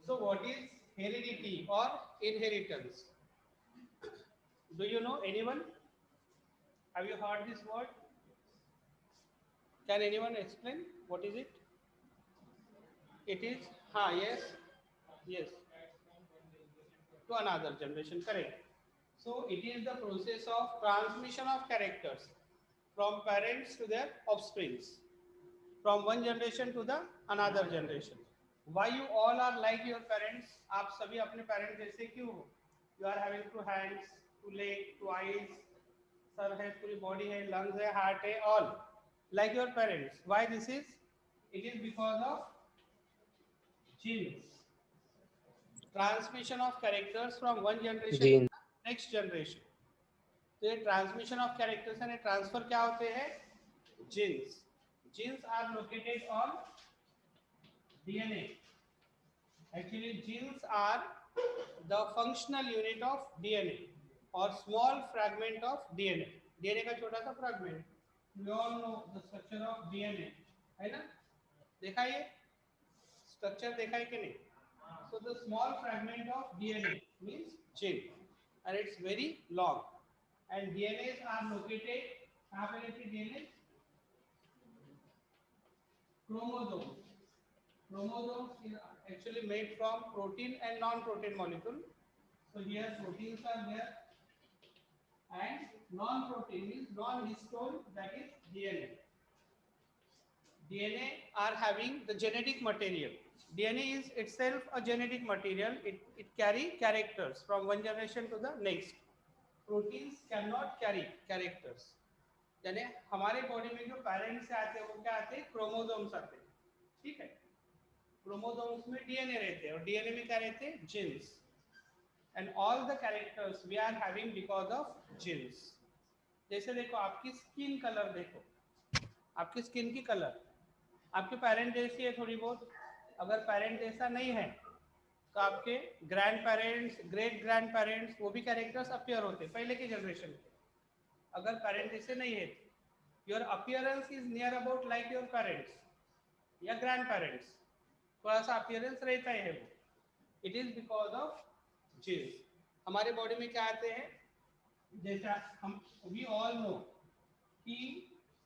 So what is heredity or inheritance? Do you know anyone? Have you heard this word? Can anyone explain what is it? It is, yes, yes, to another generation, correct. So it is the process of transmission of characters from parents to their offsprings, from one generation to the another generation. Why you all are like your parents? आप सभी अपने parents जैसे क्यों हो? You are having two hands, two legs, two eyes, sir है, पूरी body है, lungs है, heart है, all like your parents. Why this is? It is because of genes. Transmission of characters from one generation to Gene. the next generation. तो ये transmission of characters and transfer क्या होते हैं? Genes. Genes are located on DNA. Actually genes are the functional unit of DNA or small fragment of DNA. DNA का छोटा सा fragment. We all know the structure of DNA, है ना? देखा ये स्ट्रक्चर, देखा है कि नहीं? So the small fragment of DNA means gene, and it's very long. And DNAs are located. कहाँ पे रहती है DNA? Chromosomes. Chromosomes is actually made from protein and non-protein molecule. So here proteins are there, and non-protein is non-histone, that is DNA. DNA are having the genetic material. DNA is itself a genetic material. It carry characters from one generation to the next. Proteins cannot carry characters. यानी हमारे body में जो parents से आते हैं वो क्या आते हैं? क्रोमोसोम्स आते हैं, ठीक है? क्रोमोसोम्स में डीएनए रहते हैं और डीएनए में क्या रहते हैं? Genes. And all the characters we are having because of genes. जैसे देखो आपकी स्किन कलर, देखो आपकी स्किन की कलर आपके पेरेंट जैसी है थोड़ी बहुत. अगर पेरेंट जैसा नहीं है तो आपके grand parents, great grand parents, वो भी कैरेक्टर्स अपीयर होते हैं पहले की जनरेशन के. अगर पेरेंट जैसे नहीं है, your appearance is near about like your parents या ग्रैंड पेरेंट्स, थोड़ा सा अपीयरेंस रहता है वो. It is because of genes. हमारे बॉडी में क्या आते हैं? जैसा हम वी ऑल नो कि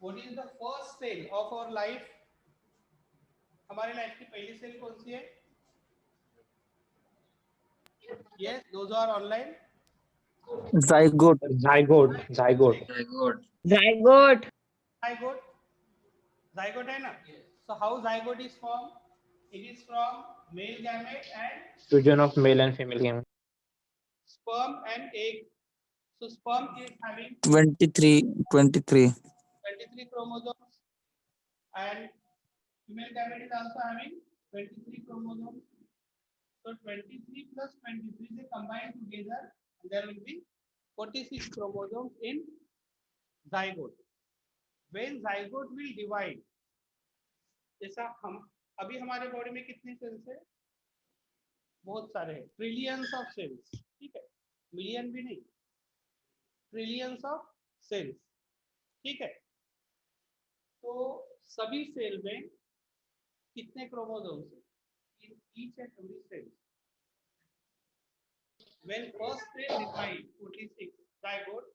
what is the first cell of our life. हमारे लाइफ की पहली सेल कौन सी है? Yes, those are online. Zygote. Zygote. Zygote. Zygote. Zygote. Zygote. Zygote है ना? So how zygote is formed? It is from male gamete and Fusion of male and female gamete. sperm and egg. So sperm is having 23. 23 chromosomes, and female gamete is also having 23 chromosomes. So 23 plus 23 they combine together, and there will be 46 chromosomes in zygote. When zygote will divide, जैसा हम अभी हमारे body में कितने sales है? बहुत सारे हैं, ट्रिलियंस ऑफ सेल्स, ठीक है? मिलियन भी नहीं, ट्रिलियंस ऑफ सेल्स, ठीक है? तो सभी सेल में कितने क्रोमोसोम्स हैं? In each and every cell. When first cell divide 46 zygote,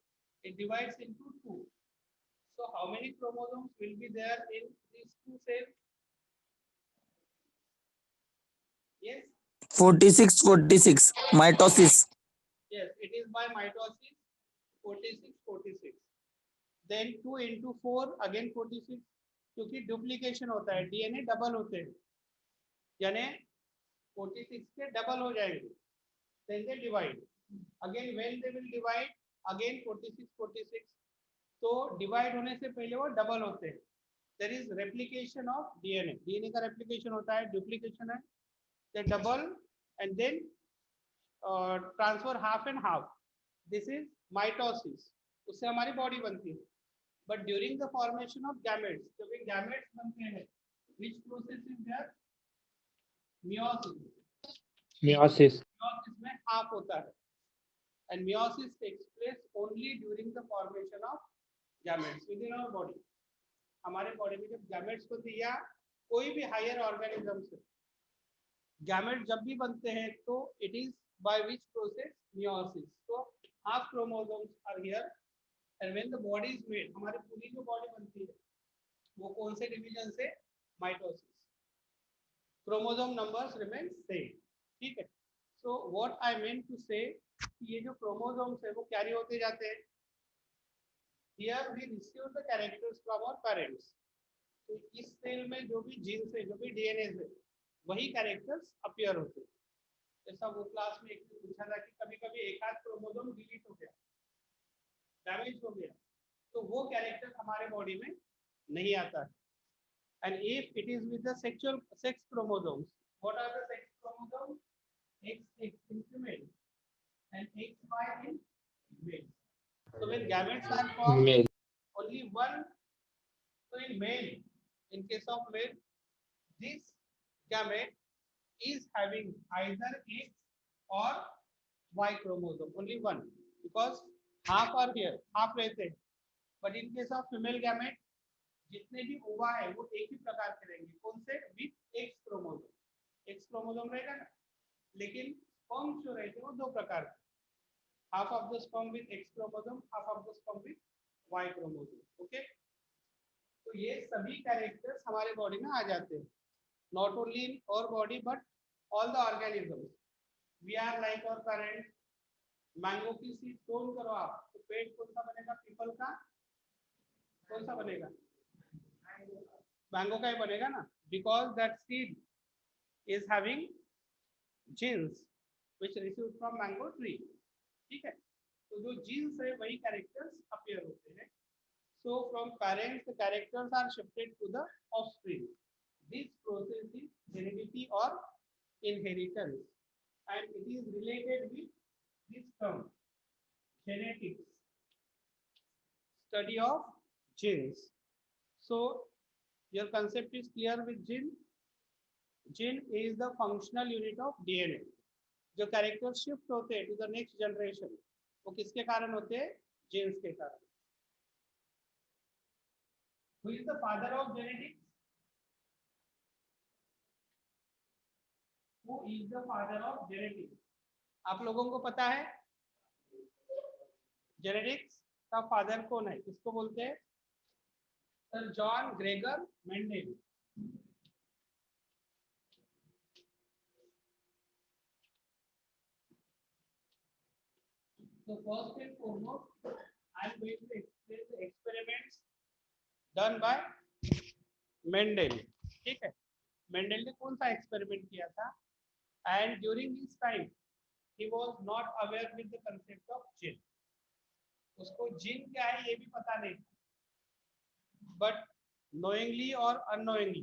it divides into two. So how many chromosomes will be there in these two cells? Yes. 46. 46. Mitosis. Yes, it is by mitosis. 46. Then 2 into 4 again 46. क्योंकि duplication होता है, DNA double होते हैं, यानी 46 के double हो जाएंगे. Then they divide. Again when they will divide, again 46. तो डिवाइड होने से पहले वो डबल होते हैं. There is replication of DNA. DNA का replication होता है, डुप्लीकेशन है, they double and then transfer half and half. This is mitosis. उससे हमारी बॉडी बनती है. But during the formation of gametes, जब ये gametes बनते हैं, which process is there? Meiosis. Meiosis. Meiosis में half होता है, and meiosis takes place only during the formation of gametes within our body. हमारे बॉडी में जब gametes बनती है या कोई भी हायर ऑर्गेनिज्म से, गैमेट जब भी बनते हैं तो it is by which process? Meiosis. तो half chromosomes are here and when the body is made, हमारी पूरी जो बॉडी बनती है वो कौन से डिवीजन से? Mitosis. Chromosome numbers remain same. ठीक है. So what I mean to say, ये जो क्रोमोसोम्स है वो कैरी होते जाते हैं. Here we receive the characters from our parents. तो इस सेल में जो भी जीन्स है, जो भी डीएनए है, वही कैरेक्टर्स अपीयर होते हैं. जैसा वो क्लास में एक ने पूछा था कि कभी कभी एक आध क्रोमोसोम डिलीट हो गया, डैमेज हो गया, तो वो कैरेक्टर हमारे बॉडी में नहीं आता है. And if it is with the sexual sex chromosomes, what are the sex chromosomes? XX in female and XY in male. So when gametes are formed, Male. only one. So in male, in case of male, this gamete is having either X or Y chromosome, only one, because half are here, half रहते हैं. But in case of female gamete, जितने भी ओवा है वो एक ही प्रकार के रहेंगे. कौन से? With X chromosome. X chromosome रहेगा ना. लेकिन स्पर्म जो रहते हैं वो दो प्रकार के. Half of the sperm with X chromosome, half of the sperm with Y chromosome. Okay. तो ये सभी कैरेक्टर्स हमारे बॉडी में आ जाते हैं. Not only in our body but all the organisms. We are like our parents. Mango की seed sown करो आप तो पेड़ कौन सा बनेगा? पीपल का. कौन सा बनेगा? मैंगो का ही बनेगा ना, because that seed is having genes which received from mango tree. ठीक है. तो जो जीन्स है वही कैरेक्टर्स अपीयर होते हैं. So from parents the characters are shifted to the offspring. This process is heredity और inheritance and it is related with this term genetics, study of genes. So your concept is clear with gene. Gene is the functional unit of DNA. जो character shift होते हैं to the next generation, वो किसके कारण होते हैं? Jeans के कारण. Who is the father of genetics? Who is the father of genetics? आप लोगों को पता है जेनेटिक्स का फादर कौन है? किसको बोलते हैं? Sir John Gregor Mendel. So first and foremost, I am going to explain the experiments done by Mendel. ठीक है. मेंडल ने कौन सा एक्सपेरिमेंट किया था? And during his time he was not aware with the concept of gene. उसको gene क्या है ये भी पता नहीं था. बट knowingly और unknowingly,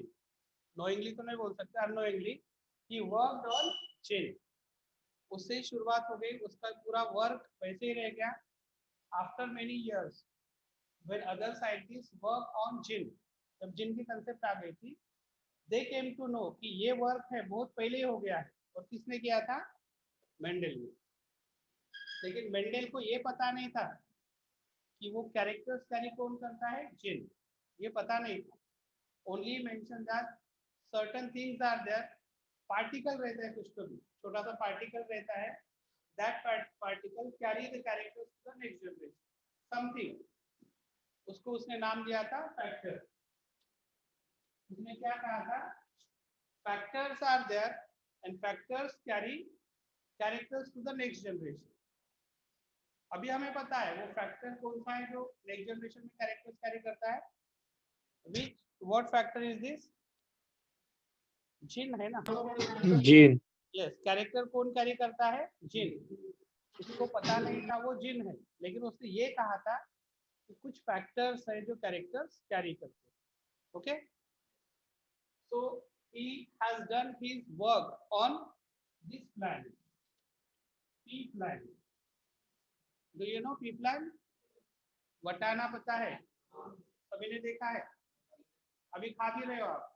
knowingly तो नहीं बोल सकते, unknowingly he worked on gene. उससे ही शुरुआत हो गई. उसका पूरा वर्क वैसे ही रह गया. After many years when other scientists work on gene, जब जीन की कंसेप्ट आ गई थी, they came to know कि ये वर्क है बहुत पहले हो गया है. और किसने किया था? मेंडल ने. लेकिन मेंडल को ये पता नहीं था कि वो कैरेक्टर्स कैरी कौन करता है? जीन. ये पता नहीं था. Only mention that certain things are there. Particle रहता है कुछ तो भी, छोटा सा पार्टिकल रहता है. That particle carry the characters to the next generation. Something, उसको उसने नाम दिया था फैक्टर. उसने क्या कहा था? Factors are there and factors carry characters to the next generation. अभी हमें पता है वो फैक्टर कौन सा है जो नेक्स्ट जनरेशन में कैरेक्टर्स कैरी करता है. विच what factor is this? Gene है ना. Gene. यस. कैरेक्टर कौन कैरी करता है? जीन. उसको पता नहीं था वो जीन है, लेकिन उसने ये कहा था कि कुछ फैक्टर्स है जो कैरेक्टर्स कैरी करते हैं. Okay. So he has done his work on this planet, pea plant. Do you know pea plant? वटाना पता है? सभी ने देखा है. अभी खा भी रहे हो आप.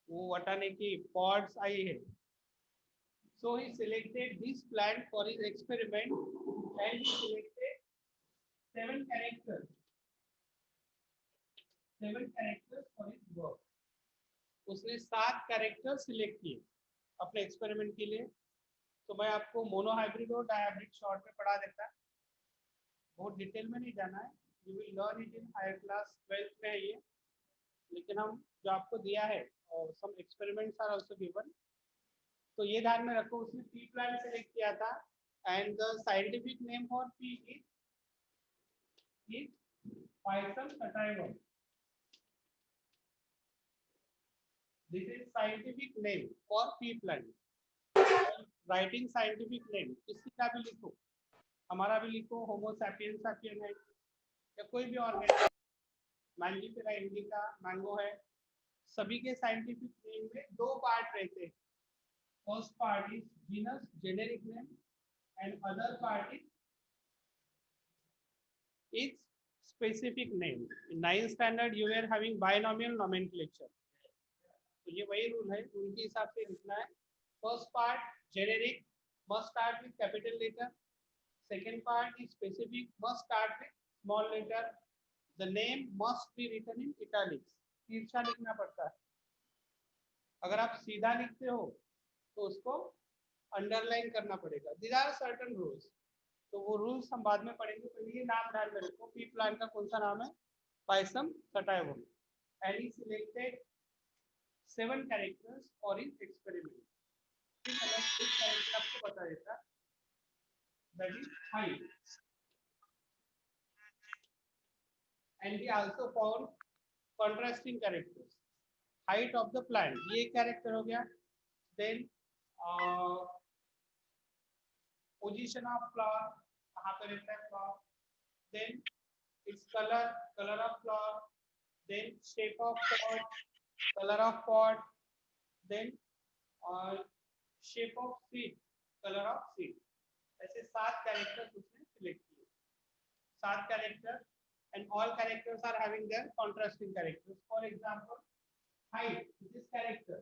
वो वटाने की पॉड्स आई है. So he selected this plant for his experiment and he selected 7 characters. 7 characters for his work. उसने 7 कैरेक्टर सिलेक्ट किए अपने एक्सपेरिमेंट के लिए। तो मैं आपको मोनोहाइब्रिड और डायहाइब्रिड शॉर्ट में पढ़ा देता, बहुत डिटेल में नहीं जाना है, you will learn it in higher class 12th में है ये। लेकिन हम जो आपको दिया है और some experiments are also given, तो ये ध्यान में रखो उसने पी प्लांट सेलेक्ट किया था and the scientific name for P is Pisum sativum. This is scientific name for P plant. Writing scientific name किसी का भी लिखो, हमारा भी लिखो, होमो सैपियंस सैपियन है या कोई भी ऑर्गेनिज्म, मैंगीफेरा इंडिका, मैंगो है, सभी के साइंटिफिक नेम में 2 पार्ट रहते हैं। First part is genus generic name and other part is its specific name. In 9th standard you were having binomial nomenclature, तो ये वही रूल है, उनके हिसाब से लिखना है। First part generic must start with capital letter, second part is specific must start with small letter, the name must be written in italics, तिरछा लिखना पड़ता है। अगर आप सीधा लिखते हो तो उसको अंडरलाइन करना पड़ेगा। These are certain rules, तो वो रूल्स हम बाद में पढ़ेंगे। तो ये नाम ध्यान में रखो, पी प्लांट का कौन सा नाम है, Pisum sativum, and he selected 7 characters for his experiment. ठीक है, मैं एक कैरेक्टर आपको बता देता, that is height, and he also found contrasting characters. Height of the plant ये कैरेक्टर हो गया, देन पोजीशन ऑफ फ्लावर, कहाँ पे रहता है flower, then its color of flower, then shape of pod, color of pod, then shape of seed, color of seed। ऐसे 7 characters उसने select किए, 7 character, and all characters are having their contrasting characters. For example, height, this is character,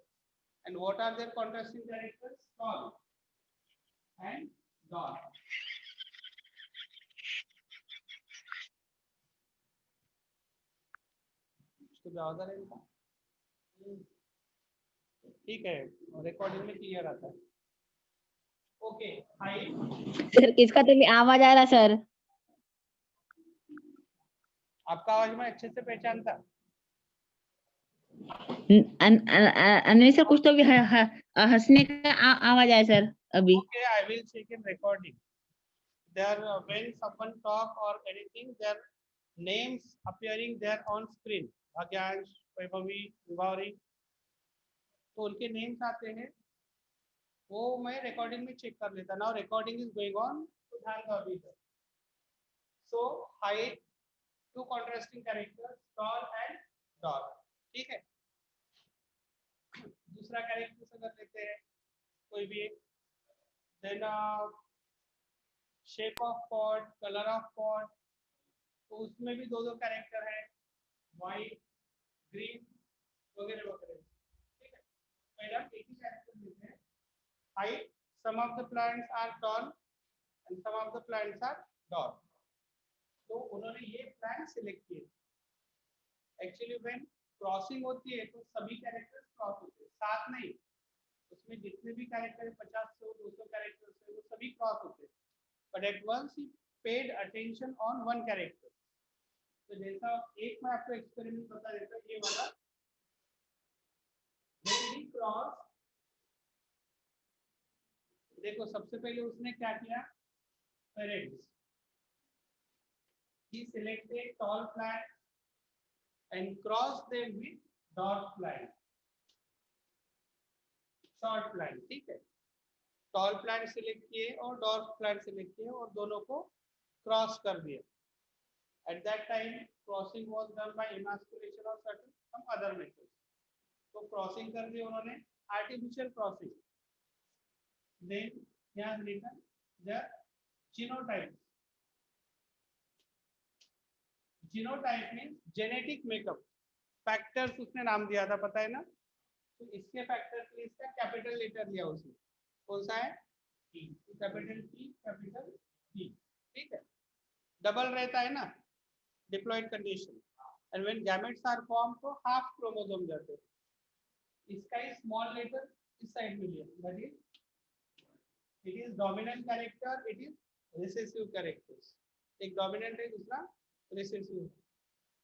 and what are their contrasting characters? Tall and dark। तो ज्यादा रहेगा, ठीक है, recording में clear आता है। ओके, हाइट, सर किसका तो आवाज आ रहा सर, आपका आवाज मैं अच्छे से पहचानता। नहीं सर कुछ तो भी हंसने का आवाज आया सर अभी। Okay, I will check in recording. There, when someone talk or anything, their names appearing there on screen. भाग्यांश, Vaibhavi, विभावरी, तो उनके नेम्स आते हैं, वो मैं रिकॉर्डिंग में चेक कर लेता। Now recording is going on, तो ध्यान दो अभी तक। So height, 2 contrasting characters, tall and dark, ठीक है। दूसरा कैरेक्टर अगर लेते हैं कोई भी एक, then shape of pod, colour of pod, तो उसमें भी 2 कैरेक्टर है, वाइट, ग्रीन वगैरह वगैरह, ठीक है। पहले हम एक ही कैरेक्टर लेते हैं, height, some of the plants are tall and some of the plants are dark. तो उन्होंने ये प्लांट सिलेक्ट किए। एक्चुअली व्हेन क्रॉसिंग होती है तो सभी कैरेक्टर्स क्रॉस होते हैं, साथ नहीं, उसमें जितने भी कैरेक्टर 50 से 200 कैरेक्टर्स है वो सभी क्रॉस होते हैं, but at once he paid attention on one character. तो जैसा एक मैं आपको एक्सपेरिमेंट बता देता हूँ, ये वाला, क्रॉस, देखो सबसे पहले उसने क्या किया, parents, he selected tall plants and crossed them with dwarf plant, short plant, ठीक है। टॉल प्लांट सिलेक्ट किए और डॉर्फ प्लांट सिलेक्ट किए और दोनों को क्रॉस कर दिया। At that time, crossing was done by emasculation or certain some other methods. तो क्रॉसिंग कर दी उन्होंने, artificial crossing. Then he has written the genotypes. Genotype means genetic makeup, factors उसने नाम दिया था, पता है ना। तो इसके फैक्टर के लिए इसका कैपिटल लेटर लिया उसने, कौन सा है, T, capital T, capital T, ठीक है। डबल रहता है ना, diploid condition, and when gametes are form तो हाफ क्रोमोसोम जाते हैं, इसका ही स्मॉल लेटर इस साइड में लिया, that is it is dominant character, it is recessive characters. एक डोमिनेंट है, दूसरा recessive.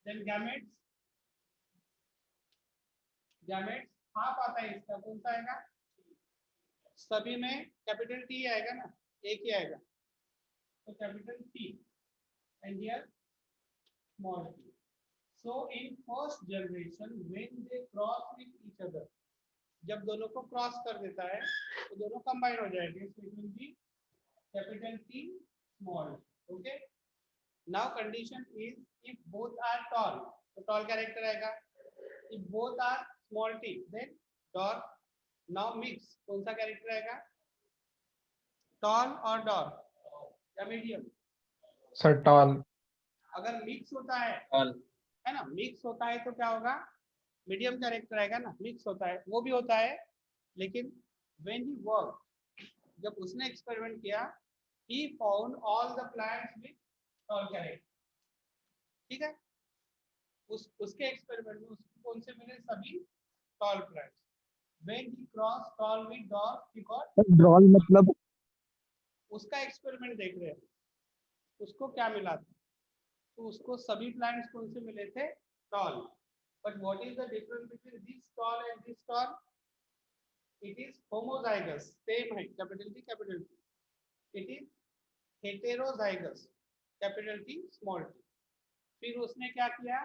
Then gametes, gametes half आता है इसका, कौन सा आएगा? सभी में कैपिटल टी आएगा ना, एक ही आएगा, तो capital T and here small T. So in first generation when they cross with each other, जब दोनों को क्रॉस कर देता है तो दोनों कंबाइन हो जाएंगे, so it will be capital T small. Okay, now condition is if both are tall, तो टॉल कैरेक्टर आएगा। If both are small T then dark. Now mix, कौन सा कैरेक्टर आएगा? टॉल और डॉर्क या मीडियम? Sir tall. अगर mix होता है ना, मिक्स होता है तो क्या होगा? मीडियम कैरेक्टर आएगा ना। मिक्स होता है, वो भी होता है, लेकिन व्हेन ही वर्क, जब उसने एक्सपेरिमेंट किया, he found all the plants with tall character. ठीक है, उसके एक्सपेरिमेंट में उसको कौन से मिले? सभी tall plants. When he cross tall with डॉग, ही गॉट ड्रॉल मतलब उसका एक्सपेरिमेंट देख रहे हैं, उसको क्या मिला था? तो उसको सभी प्लांट्स कौन से मिले थे? Tall. But what is the difference between this tall and this tall? It is homozygous, same है, capital T capital T. It is heterozygous, capital T small T. फिर उसने क्या किया?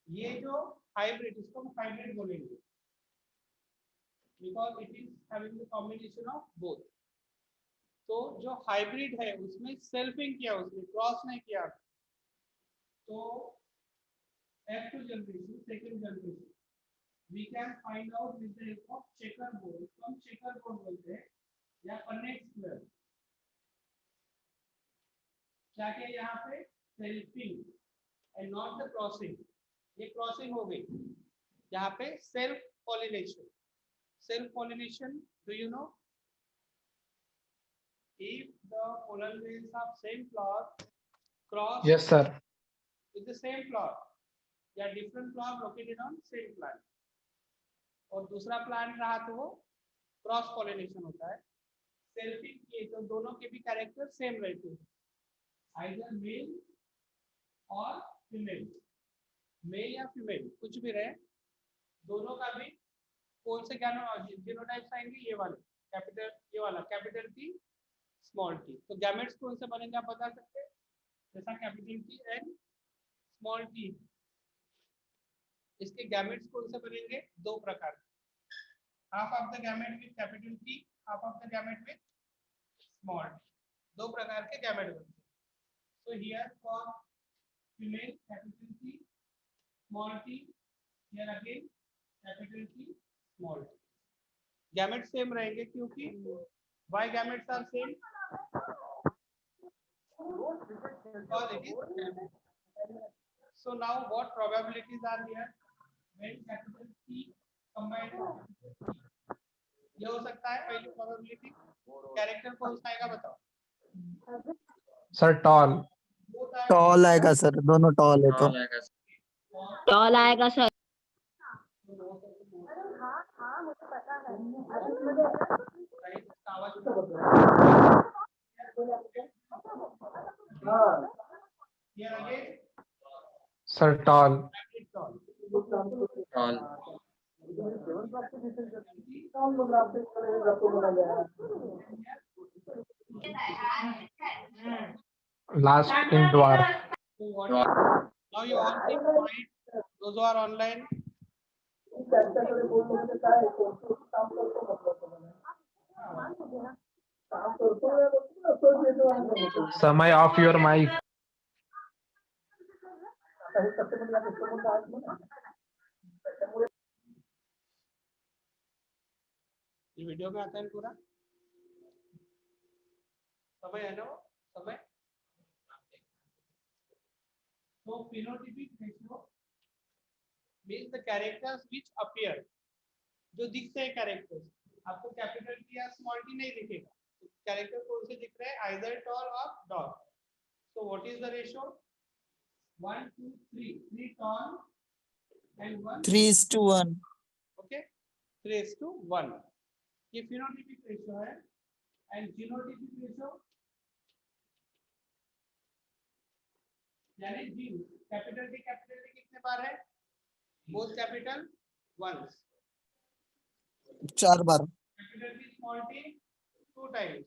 ये जो हाइब्रिड, इसको हम हाइब्रिड बोलेंगे because it is having the combination of both. तो जो हाइब्रिड है उसमें सेल्फिंग किया, उसने क्रॉस नहीं किया। तो F2 generation, second generation, we can find out with the help of checkerboard। इसको हम checkerboard बोलते हैं या Punnett square। क्या क्या यहाँ पे? Selfing and not the crossing. ये क्रॉसिंग हो गई, यहाँ पे self pollination. Self pollination, do you know? If the pollen grains of same flower cross Yes sir. with the same flower या different flower located on same plant, और दूसरा plant रहा तो वो क्रॉस पॉलिनेशन होता है। सेल्फिंग किए तो दोनों के भी कैरेक्टर सेम रहते हैं, आइदर मेल और फीमेल, मेल या फीमेल कुछ भी रहे, दोनों का भी कौन से जीनोटाइप्स आएंगे? ये वाले कैपिटल, ये वाला कैपिटल टी स्मॉल टी। तो गैमेट्स कौन से बनेंगे आप बता सकते हैं? जैसा capital T and small T, इसके गैमेट्स कौन से बनेंगे? दो प्रकार, half of the gamete with capital T, half of the gamete with small T. दो प्रकार के गैमेट बनते हैं। So here for female capital T small T, here again capital T small T. Gamete same रहेंगे क्योंकि why gametes are same? Because it is gamete. So now what probabilities are here when capital T combined with capital T? ये हो सकता है पहली probability. Character कौन सा आएगा बताओ? Sir tall. टॉल आएगा सर, दोनों टॉल है तो टॉल आएगा sir. Sir tall. Last in द्वार। Now you all think right, those who are online. समय ऑफ योर माइक। ये वीडियो में आता है पूरा समय है ना? वो समय। So phenotypic ratio means the characters which appear, जो दिखते हैं कैरेक्टर्स। आपको कैपिटल टी या स्मॉल टी नहीं दिखेगा, कैरेक्टर कौन से दिख रहे हैं? आइदर टॉल और dog. So what is the ratio? 1 2 3, 3 tall and 1 3:1. okay, raised to 1. ये phenotypic ratio है and genotypic ratio यानी जीन कैपिटल डी कितने बार है? बोथ कैपिटल वंस, 4 बार, capital T small T 2 times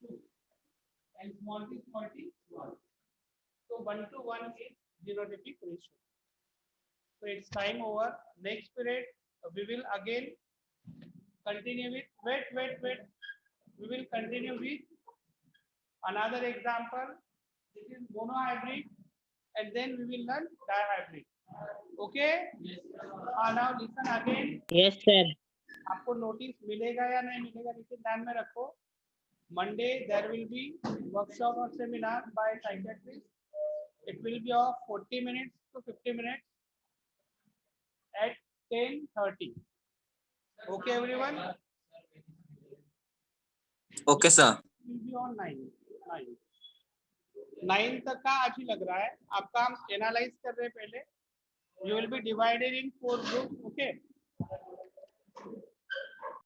2 and small t 1. So 1 to 1 is genotypic ratio. So it's time over. Next period we will again continue with wait. We will continue with another example. This is monohybrid and then we will learn dihybrid. Okay? Now listen again. Yes, sir. आपको notice मिलेगा या नहीं मिलेगा इसे ध्यान में रखो. Monday there will be workshop or seminar by psychiatrist. It will be of 40 minutes to 50 minutes at 10:30. Okay, everyone? Okay, sir. It will be on 9 तक का आज ही लग रहा है. आपका हम एनालाइज कर रहे हैं पहले. You will be divided in 4 groups. Okay.